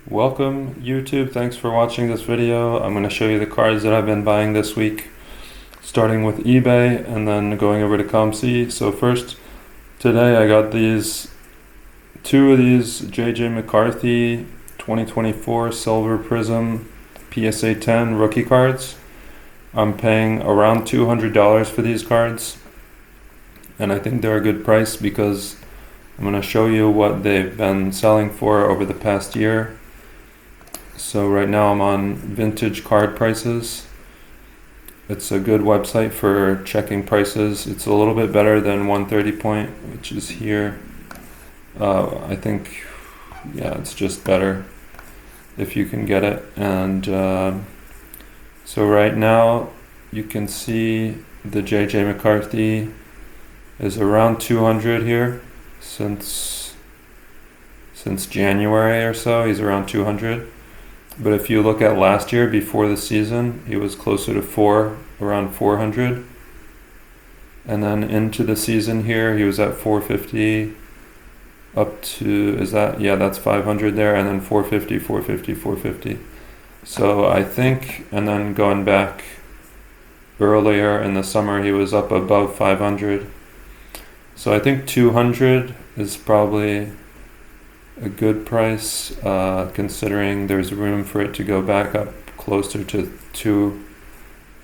Welcome YouTube, thanks for watching this video. I'm going to show you the cards that I've been buying this week, starting with eBay and then going over to COMC. So first, today I got two of these McCarthy 2024 Silver Prism PSA 10 rookie cards. I'm paying around $200 for these cards, and I think they're a good price because I'm going to show you what they've been selling for over the past year. So right now I'm on Vintage Card Prices. It's a good website for checking prices. It's a little bit better than 130 Point, which is here. I think, yeah, it's just better if you can get it. And so right now you can see the McCarthy is around 200 here since January or so. He's around 200. But if you look at last year before the season, he was closer to around 400. And then into the season here, he was at 450 up to, that's 500 there, and then 450, 450, 450. So I think, and then going back earlier in the summer, he was up above 500. So I think 200 is probably a good price, considering there's room for it to go back up closer to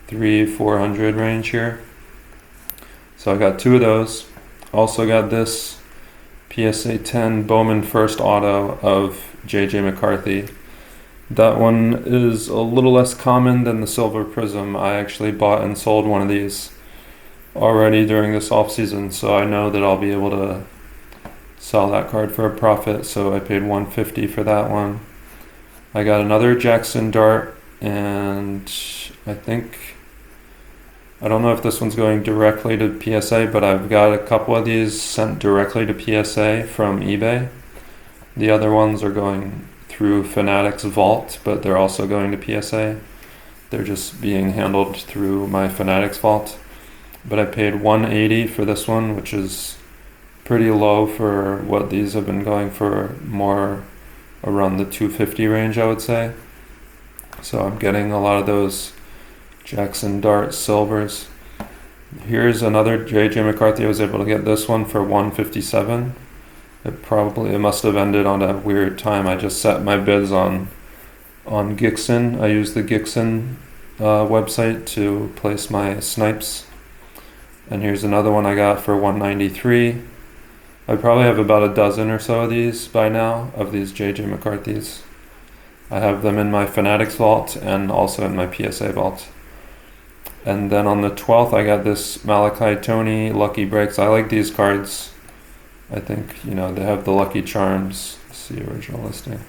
400 range here. So I got two of those. Also got this PSA 10 Bowman First Auto of McCarthy. That one is a little less common than the Silver Prism. I actually bought and sold one of these already during this off season, so I know that I'll be able to sell that card for a profit. So I paid $150 for that one. I got another Jaxson dart, and I don't know if this one's going directly to PSA, but I've got a couple of these sent directly to PSA from eBay. The other ones are going through Fanatics Vault, but they're also going to PSA. They're just being handled through my Fanatics Vault. But I paid $180 for this one, which is pretty low for what these have been going for, more around the $250 range, I would say. So I'm getting a lot of those Jaxson dart silvers. Here's another McCarthy. I was able to get this one for $157. It must have ended on a weird time. I just set my bids on Jaxson. I use the Jaxson website to place my snipes. And here's another one I got for $193. I probably have about a dozen or so of these by now, of these McCarthys. I have them in my Fanatics Vault and also in my PSA Vault. And then on the 12th, I got this Malachi Tony Lucky Breaks. I like these cards. I think, they have the Lucky Charms. Let's see, original listing. You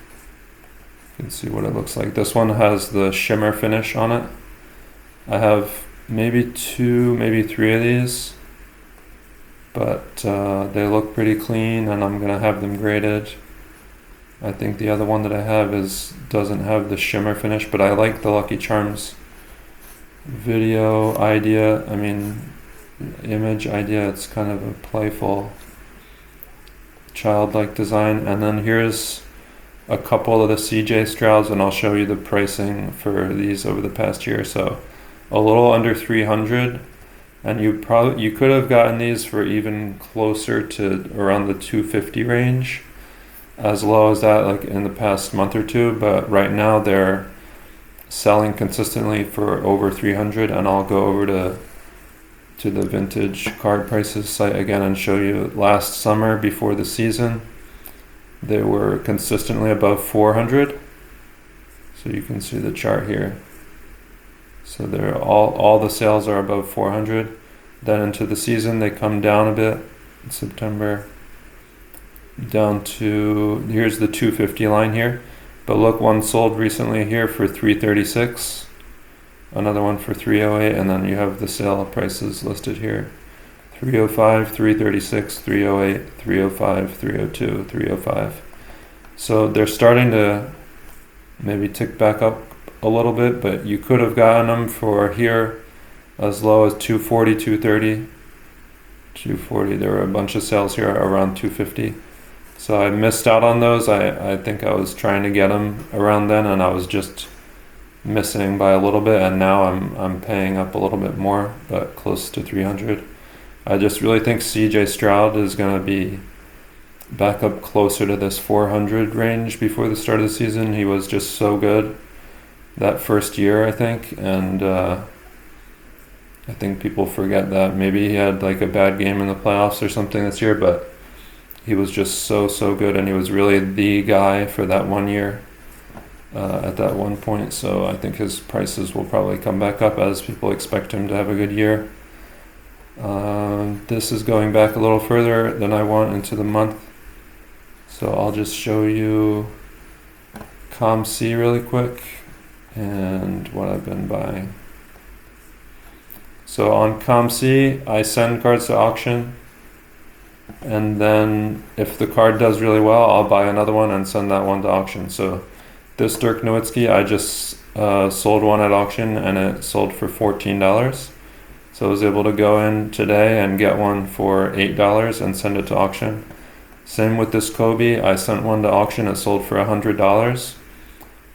can see what it looks like. This one has the shimmer finish on it. I have maybe two, maybe three of these, but they look pretty clean, and I'm gonna have them graded. I think the other one that I have doesn't have the shimmer finish, but I like the Lucky Charms image idea. It's kind of a playful, childlike design. And then here's a couple of the Strouds, and I'll show you the pricing for these over the past year. So a little under 300, and you could have gotten these for even closer to around the 250 range, as low as that, like in the past month or two. But right now they're selling consistently for over 300, and I'll go over to the Vintage Card Prices site again and show you. Last summer, before the season, they were consistently above 400. So you can see the chart here. So they're all the sales are above 400. Then into the season, they come down a bit in September, down to, here's the 250 line here. But look, one sold recently here for 336, another one for 308, and then you have the sale prices listed here: 305, 336, 308, 305, 302, 305. So they're starting to maybe tick back up a little bit, but you could have gotten them for here as low as 240, 230, 240. There were a bunch of sales here around 250. So I missed out on those. I think I was trying to get them around then, and I was just missing by a little bit, and now I'm paying up a little bit more, but close to 300. I just really think CJ Stroud is going to be back up closer to this 400 range before the start of the season. He was just so good that first year, I think, and I think people forget that. Maybe he had like a bad game in the playoffs or something this year, but he was just so good, and he was really the guy for that 1 year at that one point. So I think his prices will probably come back up as people expect him to have a good year. This is going back a little further than I want into the month. So I'll just show you COMC really quick and what I've been buying. So on COMC, I send cards to auction, and then if the card does really well, I'll buy another one and send that one to auction. So this Dirk Nowitzki, I just sold one at auction, and it sold for $14. So I was able to go in today and get one for $8 and send it to auction. Same with this Kobe, I sent one to auction, it sold for $100.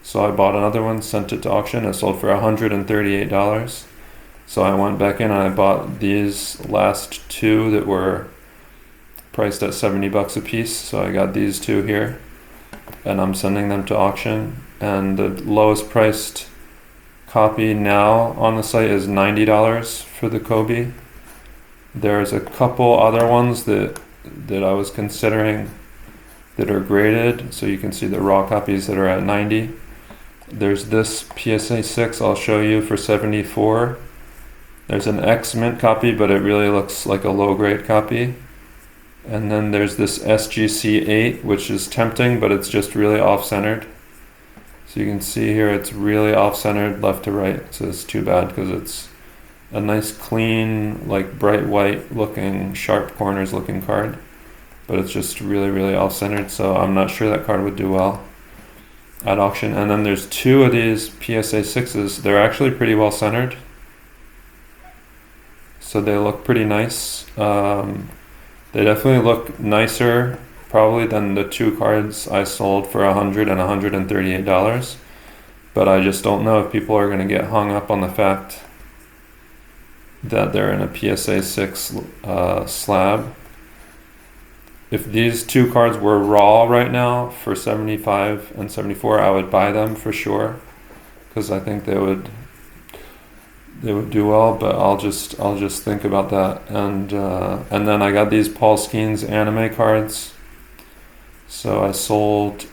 So I bought another one, sent it to auction, it sold for $138. So I went back in and I bought these last two that were priced at $70 a piece. So I got these two here, and I'm sending them to auction. And the lowest priced copy now on the site is $90 for the Kobe. There's a couple other ones that I was considering that are graded, so you can see the raw copies that are at 90. There's this PSA 6 I'll show you for 74. There's an X mint copy, but it really looks like a low grade copy. And then there's this SGC 8, which is tempting, but it's just really off-centered. So you can see here it's really off-centered left to right, so it's too bad because it's a nice clean, like bright white looking, sharp corners looking card, but it's just really off-centered, so I'm not sure that card would do well at auction. And then there's two of these PSA 6s. They're actually pretty well centered, so they look pretty nice. They definitely look nicer probably than the two cards I sold for $100 and $138, but I just don't know if people are going to get hung up on the fact that they're in a PSA 6 slab. If these two cards were raw right now for 75 and 74, I would buy them for sure, because I think they would do well, but I'll just think about that. And then I got these Paul Skeens anime cards. So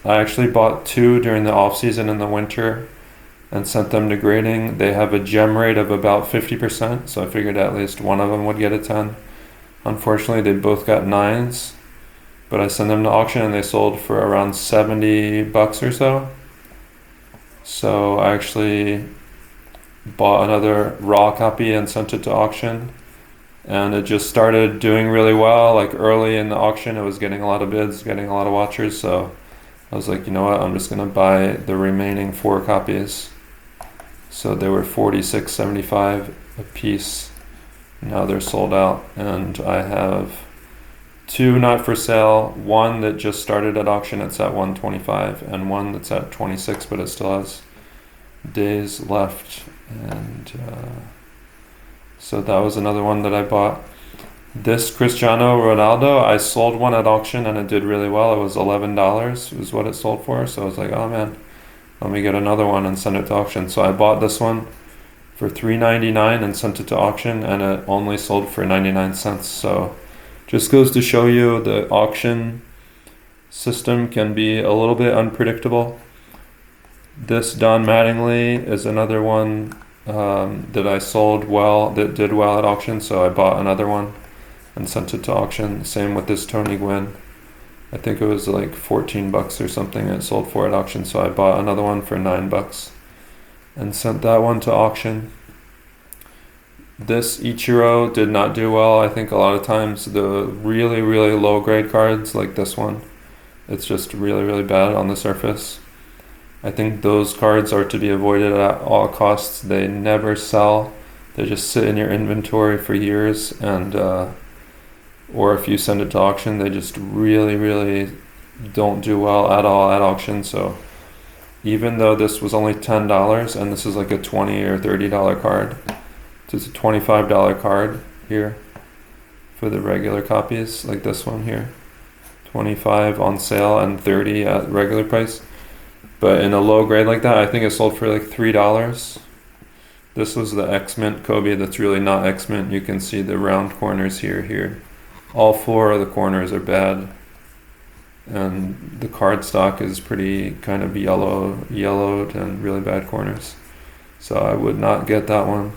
I actually bought two during the off season in the winter and sent them to grading. They have a gem rate of about 50%, so I figured at least one of them would get a 10. Unfortunately, they both got 9s, but I sent them to auction and they sold for around $70 or so. So I actually bought another raw copy and sent it to auction, and it just started doing really well. Like early in the auction, it was getting a lot of bids, getting a lot of watchers, so I was like, you know what, I'm just gonna buy the remaining 4 copies. So they were $46.75 a piece. Now they're sold out, and I have 2 not for sale, one that just started at auction, it's at $125, and one that's at $26, but it still has days left. And so that was another one that I bought. This Cristiano Ronaldo, I sold one at auction and it did really well. It was $11 is what it sold for, so I was like, oh man, let me get another one and send it to auction. So I bought this one for $3.99 and sent it to auction, and it only sold for 99 cents. So just goes to show you the auction system can be a little bit unpredictable. This Don Mattingly is another one that I sold well, that did well at auction, so I bought another one and sent it to auction. Same with this Tony Gwynn. I think it was like $14 or something it sold for at auction, so I bought another one for $9 and sent that one to auction. This Ichiro did not do well. I think a lot of times the really low grade cards like this one, it's just really bad on the surface. I think those cards are to be avoided at all costs. They never sell. They just sit in your inventory for years, and or if you send it to auction, they just really don't do well at all at auction. So even though this was only $10 and this is like a $20 or $30 card, it's a $25 card here for the regular copies, like this one here. 25 on sale and 30 at regular price. But in a low grade like that, I think it sold for like $3. This was the X-Mint Kobe that's really not X-Mint. You can see the round corners here. All 4 of the corners are bad. And the card stock is pretty kind of yellowed and really bad corners. So I would not get that one.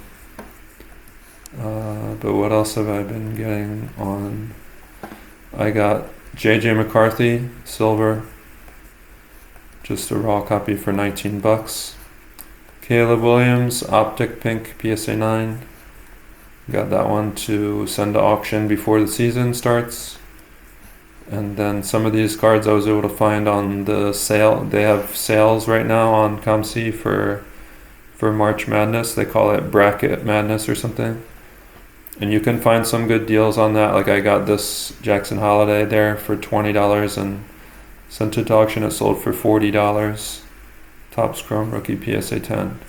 But what else have I been getting on? I got JJ McCarthy, silver. Just a raw copy for $19. Caleb Williams, Optic Pink, PSA 9. Got that one to send to auction before the season starts. And then some of these cards I was able to find on the sale. They have sales right now on COMC for March Madness. They call it Bracket Madness or something. And you can find some good deals on that. Like I got this Jaxson Holiday there for $20 and sent it to auction. It sold for $40. Topps Chrome Rookie PSA 10.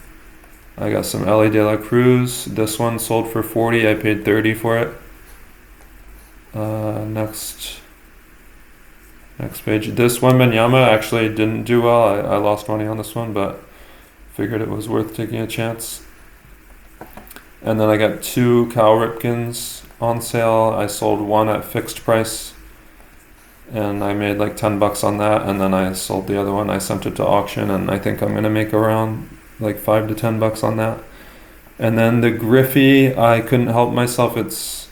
I got some Ellie De La Cruz. This one sold for $40. I paid $30 for it. Next page. This one, Benyama, actually didn't do well. I lost money on this one, but figured it was worth taking a chance. And then I got 2 Cal Ripkins on sale. I sold one at fixed price and I made like $10 on that, and then I sold the other one. I sent it to auction and I think I'm gonna make around like $5 to $10 on that. And then the Griffey, I couldn't help myself. It's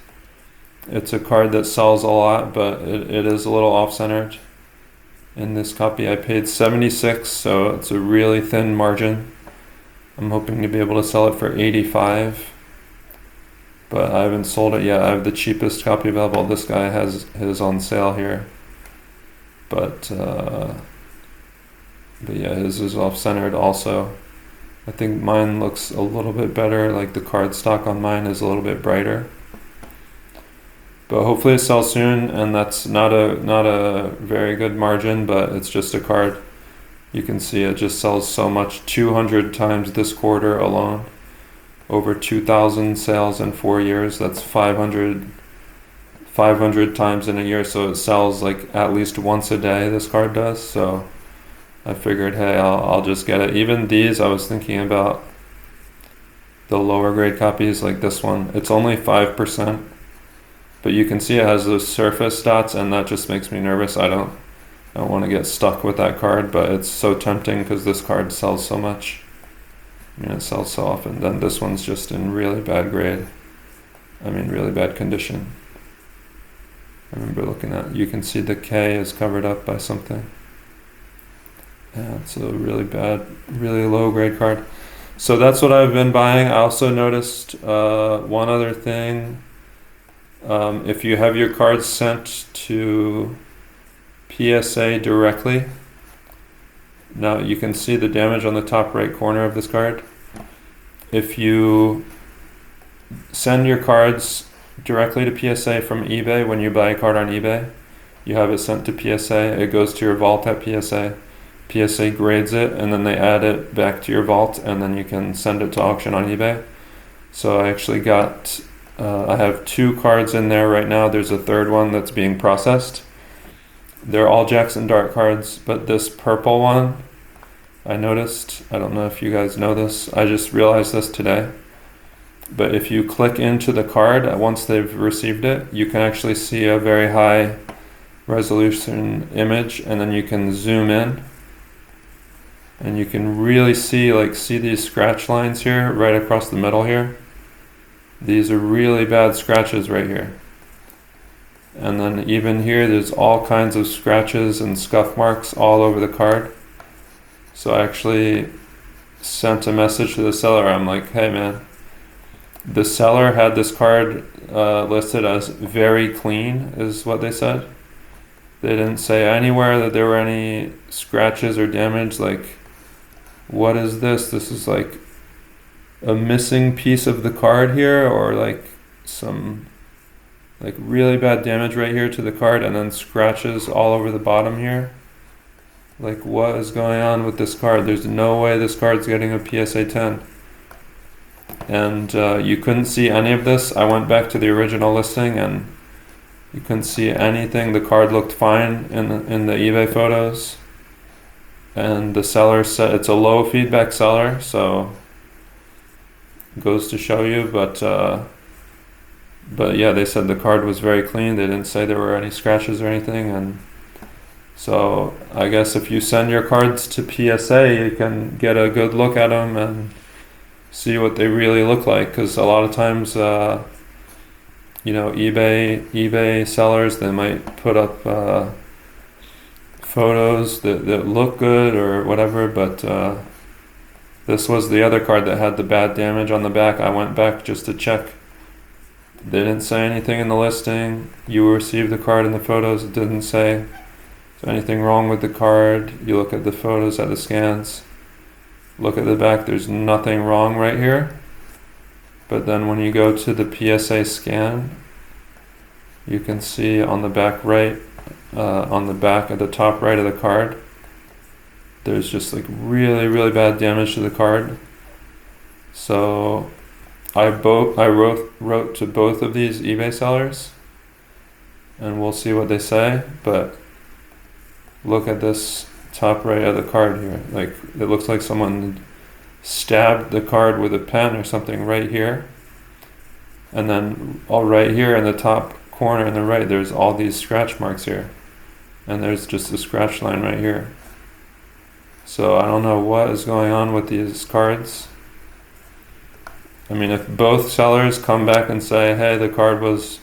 a card that sells a lot, but it is a little off-centered. In this copy I paid $76, so it's a really thin margin. I'm hoping to be able to sell it for $85, but I haven't sold it yet. I have the cheapest copy available. This guy has his on sale here, but yeah, his is off-centered also. I think mine looks a little bit better, like the card stock on mine is a little bit brighter. But hopefully it sells soon, and that's not a very good margin, but it's just a card. You can see it just sells so much, 200 times this quarter alone. Over 2,000 sales in 4 years. That's 500 times in a year, so it sells like at least once a day, this card does. So I figured, hey, I'll just get it. Even these, I was thinking about the lower grade copies, like this one. It's only 5%, but you can see it has those surface dots, and that just makes me nervous. I don't want to get stuck with that card, but it's so tempting because this card sells so much. I mean, it sells so often. Then this one's just in really bad grade. I mean, really bad condition. I remember looking at, you can see the K is covered up by something. Yeah, it's a really bad, really low grade card. So that's what I've been buying. I also noticed one other thing. If you have your cards sent to PSA directly, now you can see the damage on the top right corner of this card. If you send your cards directly to PSA from eBay, when you buy a card on eBay, you have it sent to PSA, it goes to your vault at PSA. PSA grades it, and then they add it back to your vault, and then you can send it to auction on eBay. So I actually got, I have 2 cards in there right now. There's a third one that's being processed. They're all Jaxson Dart cards, but this purple one, I noticed, I don't know if you guys know this, I just realized this today, but if you click into the card, once they've received it, you can actually see a very high resolution image, and then you can zoom in, and you can really see these scratch lines here, right across the middle here. These are really bad scratches right here. And then even here, there's all kinds of scratches and scuff marks all over the card. So I actually sent a message to the seller. I'm like, hey man, the seller had this card listed as very clean, is what they said. They didn't say anywhere that there were any scratches or damage. Like, what is this? This is like a missing piece of the card here, or like some Like really bad damage right here to the card, and then scratches all over the bottom here. Like, what is going on with this card? There's no way this card's getting a PSA 10. And you couldn't see any of this. I went back to the original listing and you couldn't see anything. The card looked fine in the eBay photos. And the seller said it's a low feedback seller, so it goes to show you. But yeah, they said the card was very clean. They didn't say there were any scratches or anything. And so I guess if you send your cards to PSA, you can get a good look at them and see what they really look like. Because a lot of times, eBay sellers, they might put up photos that look good or whatever, but this was the other card that had the bad damage on the back. I went back just to check. They didn't say anything in the listing. You received the card in the photos. It didn't say anything wrong with the card. You look at the photos, at the scans, look at the back, there's nothing wrong right here. But then when you go to the PSA scan, you can see on the back right, on the back at the top right of the card, there's just like really, really bad damage to the card. So I wrote to both of these eBay sellers, and we'll see what they say. But look at this top right of the card here. Like, it looks like someone stabbed the card with a pen or something right here. And then all right here in the top corner on the right, there's all these scratch marks here. And there's just a scratch line right here. So I don't know what is going on with these cards. I mean, if both sellers come back and say, hey, the card was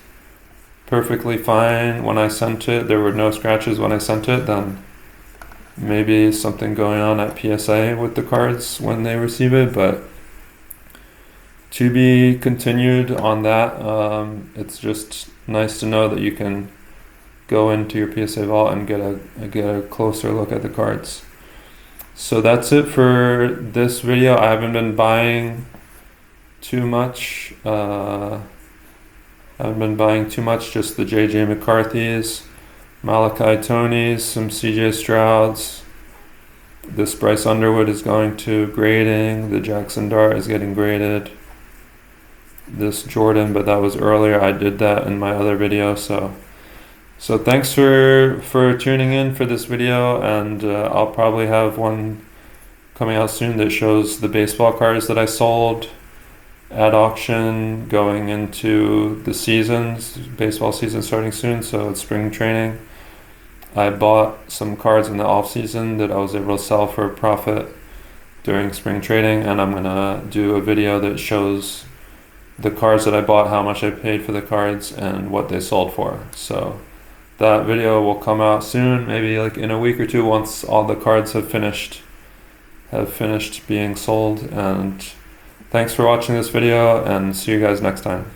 perfectly fine when I sent it, there were no scratches when I sent it, then maybe something going on at PSA with the cards when they receive it. But to be continued on that. It's just nice to know that you can go into your PSA vault and get a closer look at the cards. So that's it for this video. I haven't been buying too much. Just the JJ McCarthys, Malachi Tonys, some CJ Strouds. This Bryce Underwood is going to grading. The Jaxson Dart is getting graded. This Jordan, but that was earlier. I did that in my other video. So thanks for tuning in for this video, and I'll probably have one coming out soon that shows the baseball cards that I sold at auction going into the seasons. Baseball season starting soon, so it's spring training. I bought some cards in the off season that I was able to sell for a profit during spring trading, and I'm gonna do a video that shows the cards that I bought, how much I paid for the cards, and what they sold for. So that video will come out soon, maybe like in a week or two, once all the cards have finished being sold. And thanks for watching this video, and see you guys next time.